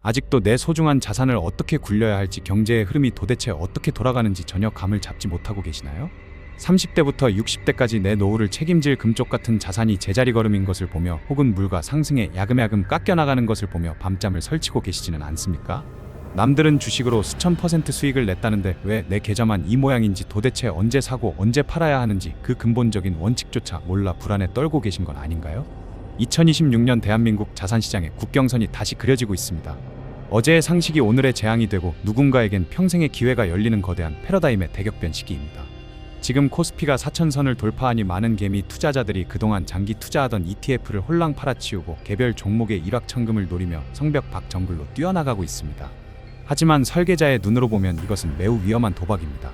아직도 내 소중한 자산을 어떻게 굴려야 할지, 경제의 흐름이 도대체 어떻게 돌아가는지 전혀 감을 잡지 못하고 계시나요? 30대부터 60대까지 내 노후를 책임질 금쪽 같은 자산이 제자리 걸음인 것을 보며, 혹은 물가 상승에 야금야금 깎여나가는 것을 보며 밤잠을 설치고 계시지는 않습니까? 남들은 주식으로 수천 % 수익을 냈다는데 왜 내 계좌만 이 모양인지, 도대체 언제 사고 언제 팔아야 하는지 그 근본적인 원칙조차 몰라 불안에 떨고 계신 건 아닌가요? 2026년 대한민국 자산시장의 국경선이 다시 그려지고 있습니다. 어제의 상식이 오늘의 재앙이 되고, 누군가에겐 평생의 기회가 열리는 거대한 패러다임의 대격변 시기입니다. 지금 코스피가 4,000선을 돌파하니 많은 개미 투자자들이 그동안 장기 투자하던 ETF를 홀랑 팔아치우고 개별 종목의 일확천금을 노리며 성벽박 정글로 뛰어나가고 있습니다. 하지만 설계자의 눈으로 보면 이것은 매우 위험한 도박입니다.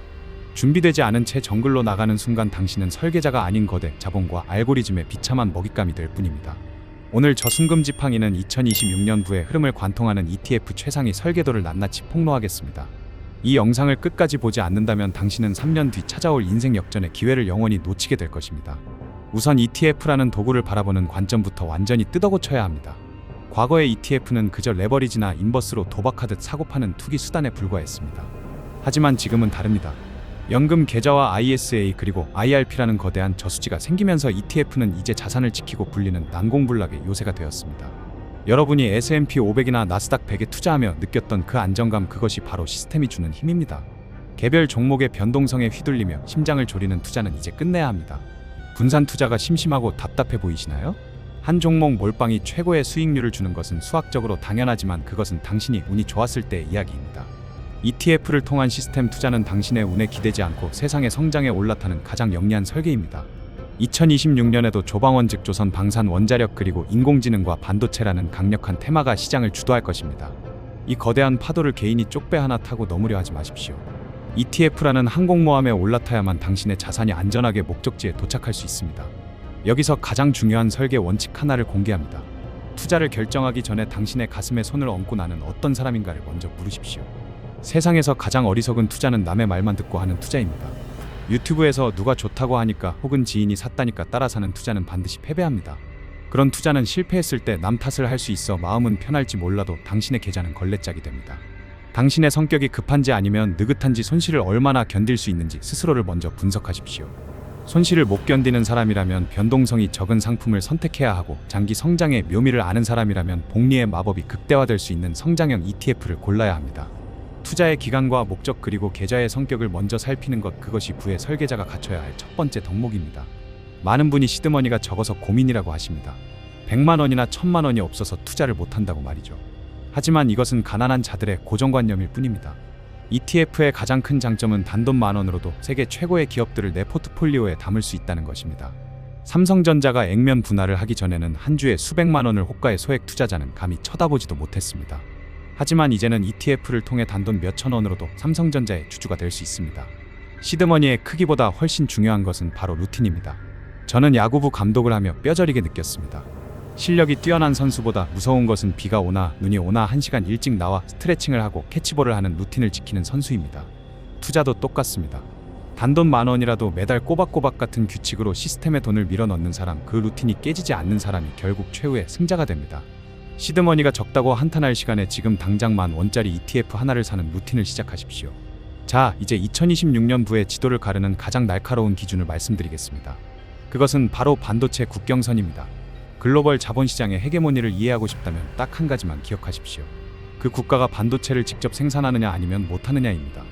준비되지 않은 채 정글로 나가는 순간 당신은 설계자가 아닌 거대 자본과 알고리즘의 비참한 먹잇감이 될 뿐입니다. 오늘 저순금 지팡이는 2026년부의 흐름을 관통하는 ETF 최상위 설계도를 낱낱이 폭로하겠습니다. 이 영상을 끝까지 보지 않는다면 당신은 3년 뒤 찾아올 인생 역전의 기회를 영원히 놓치게 될 것입니다. 우선 ETF라는 도구를 바라보는 관점부터 완전히 뜯어고쳐야 합니다. 과거의 ETF는 그저 레버리지나 인버스로 도박하듯 사고파는 투기 수단에 불과했습니다. 하지만 지금은 다릅니다. 연금 계좌와 ISA 그리고 IRP라는 거대한 저수지가 생기면서 ETF는 이제 자산을 지키고 불리는 난공불락의 요새가 되었습니다. 여러분이 S&P 500이나 나스닥 100에 투자하며 느꼈던 그 안정감, 그것이 바로 시스템이 주는 힘입니다. 개별 종목의 변동성에 휘둘리며 심장을 졸이는 투자는 이제 끝내야 합니다. 분산 투자가 심심하고 답답해 보이시나요? 한 종목 몰빵이 최고의 수익률을 주는 것은 수학적으로 당연하지만 그것은 당신이 운이 좋았을 때의 이야기입니다. ETF를 통한 시스템 투자는 당신의 운에 기대지 않고 세상의 성장에 올라타는 가장 영리한 설계입니다. 2026년에도 조방원 즉 조선 방산 원자력 그리고 인공지능과 반도체라는 강력한 테마가 시장을 주도할 것입니다. 이 거대한 파도를 개인이 쪽배 하나 타고 넘으려 하지 마십시오. ETF라는 항공모함에 올라타야만 당신의 자산이 안전하게 목적지에 도착할 수 있습니다. 여기서 가장 중요한 설계 원칙 하나를 공개합니다. 투자를 결정하기 전에 당신의 가슴에 손을 얹고 나는 어떤 사람인가를 먼저 물으십시오. 세상에서 가장 어리석은 투자는 남의 말만 듣고 하는 투자입니다. 유튜브에서 누가 좋다고 하니까 혹은 지인이 샀다니까 따라 사는 투자는 반드시 패배합니다. 그런 투자는 실패했을 때 남 탓을 할 수 있어 마음은 편할지 몰라도 당신의 계좌는 걸레짝이 됩니다. 당신의 성격이 급한지 아니면 느긋한지, 손실을 얼마나 견딜 수 있는지 스스로를 먼저 분석하십시오. 손실을 못 견디는 사람이라면 변동성이 적은 상품을 선택해야 하고, 장기 성장의 묘미를 아는 사람이라면 복리의 마법이 극대화될 수 있는 성장형 ETF를 골라야 합니다. 투자의 기간과 목적 그리고 계좌의 성격을 먼저 살피는 것, 그것이 부의 설계자가 갖춰야 할 첫 번째 덕목입니다. 많은 분이 시드머니가 적어서 고민이라고 하십니다. 100만 원이나 1000만 원이 없어서 투자를 못한다고 말이죠. 하지만 이것은 가난한 자들의 고정관념일 뿐입니다. ETF의 가장 큰 장점은 단돈 10,000원으로도 세계 최고의 기업들을 내 포트폴리오에 담을 수 있다는 것입니다. 삼성전자가 액면 분할을 하기 전에는 한 주에 수백만 원을 호가의 소액 투자자는 감히 쳐다보지도 못했습니다. 하지만 이제는 ETF를 통해 단돈 몇천 원으로도 삼성전자의 주주가 될 수 있습니다. 시드머니의 크기보다 훨씬 중요한 것은 바로 루틴입니다. 저는 야구부 감독을 하며 뼈저리게 느꼈습니다. 실력이 뛰어난 선수보다 무서운 것은 비가 오나 눈이 오나 1시간 일찍 나와 스트레칭을 하고 캐치볼을 하는 루틴을 지키는 선수입니다. 투자도 똑같습니다. 단돈 10,000원이라도 매달 꼬박꼬박 같은 규칙으로 시스템에 돈을 밀어넣는 사람, 그 루틴이 깨지지 않는 사람이 결국 최후의 승자가 됩니다. 시드머니가 적다고 한탄할 시간에 지금 당장 10,000원짜리 ETF 하나를 사는 루틴을 시작하십시오. 자, 이제 2026년부의 지도를 가르는 가장 날카로운 기준을 말씀드리겠습니다. 그것은 바로 반도체 국경선입니다. 글로벌 자본시장의 헤게모니를 이해하고 싶다면 딱 한 가지만 기억하십시오. 그 국가가 반도체를 직접 생산하느냐 아니면 못하느냐입니다.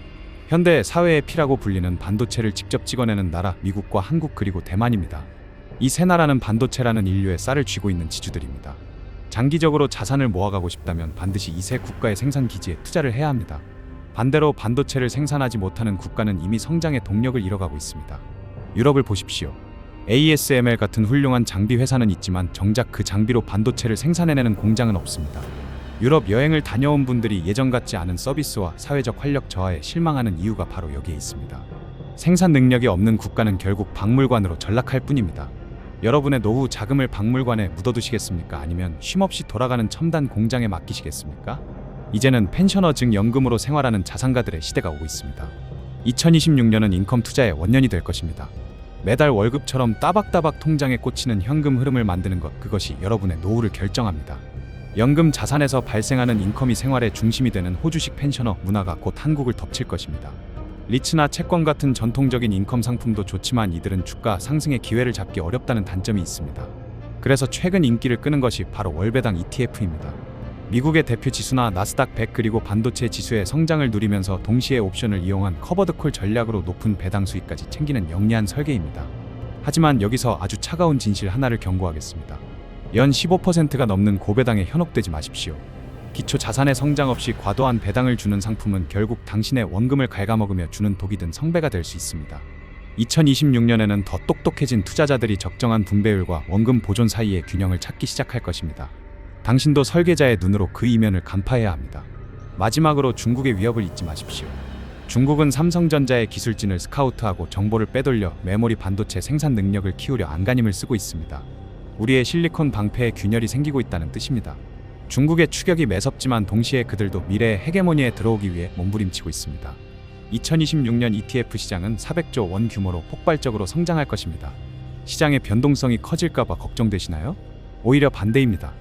현대 사회의 피라고 불리는 반도체를 직접 찍어내는 나라, 미국과 한국 그리고 대만입니다. 이 세 나라는 반도체라는 인류의 쌀을 쥐고 있는 지주들입니다. 장기적으로 자산을 모아가고 싶다면 반드시 이 세 국가의 생산 기지에 투자를 해야 합니다. 반대로 반도체를 생산하지 못하는 국가는 이미 성장의 동력을 잃어가고 있습니다. 유럽을 보십시오. ASML 같은 훌륭한 장비 회사는 있지만 정작 그 장비로 반도체를 생산해내는 공장은 없습니다. 유럽 여행을 다녀온 분들이 예전 같지 않은 서비스와 사회적 활력 저하에 실망하는 이유가 바로 여기에 있습니다. 생산 능력이 없는 국가는 결국 박물관으로 전락할 뿐입니다. 여러분의 노후 자금을 박물관에 묻어두시겠습니까? 아니면 쉼없이 돌아가는 첨단 공장에 맡기시겠습니까? 이제는 펜셔너 즉 연금으로 생활하는 자산가들의 시대가 오고 있습니다. 2026년은 인컴 투자의 원년이 될 것입니다. 매달 월급처럼 따박따박 통장에 꽂히는 현금 흐름을 만드는 것, 그것이 여러분의 노후를 결정합니다. 연금 자산에서 발생하는 인컴이 생활의 중심이 되는 호주식 펜셔너 문화가 곧 한국을 덮칠 것입니다. 리츠나 채권 같은 전통적인 인컴 상품도 좋지만 이들은 주가 상승의 기회를 잡기 어렵다는 단점이 있습니다. 그래서 최근 인기를 끄는 것이 바로 월배당 ETF입니다. 미국의 대표 지수나 나스닥 100 그리고 반도체 지수의 성장을 누리면서 동시에 옵션을 이용한 커버드콜 전략으로 높은 배당 수익까지 챙기는 영리한 설계입니다. 하지만 여기서 아주 차가운 진실 하나를 경고하겠습니다. 연 15%가 넘는 고배당에 현혹되지 마십시오. 기초 자산의 성장 없이 과도한 배당을 주는 상품은 결국 당신의 원금을 갉아먹으며 주는 독이 든 성배가 될 수 있습니다. 2026년에는 더 똑똑해진 투자자들이 적정한 분배율과 원금 보존 사이의 균형을 찾기 시작할 것입니다. 당신도 설계자의 눈으로 그 이면을 간파해야 합니다. 마지막으로 중국의 위협을 잊지 마십시오. 중국은 삼성전자의 기술진을 스카우트하고 정보를 빼돌려 메모리 반도체 생산 능력을 키우려 안간힘을 쓰고 있습니다. 우리의 실리콘 방패에 균열이 생기고 있다는 뜻입니다. 중국의 추격이 매섭지만 동시에 그들도 미래의 헤게모니에 들어오기 위해 몸부림치고 있습니다. 2026년 ETF 시장은 400조 원 규모로 폭발적으로 성장할 것입니다. 시장의 변동성이 커질까봐 걱정되시나요? 오히려 반대입니다.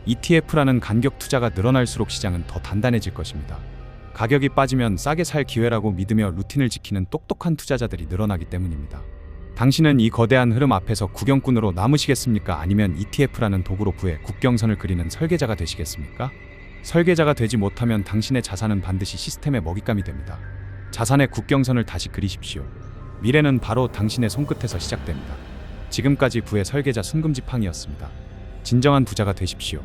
ETF라는 간격 투자가 늘어날수록 시장은 더 단단해질 것입니다. 가격이 빠지면 싸게 살 기회라고 믿으며 루틴을 지키는 똑똑한 투자자들이 늘어나기 때문입니다. 당신은 이 거대한 흐름 앞에서 구경꾼으로 남으시겠습니까? 아니면 ETF라는 도구로 부의 국경선을 그리는 설계자가 되시겠습니까? 설계자가 되지 못하면 당신의 자산은 반드시 시스템의 먹잇감이 됩니다. 자산의 국경선을 다시 그리십시오. 미래는 바로 당신의 손끝에서 시작됩니다. 지금까지 부의 설계자 순금지팡이였습니다. 진정한 부자가 되십시오.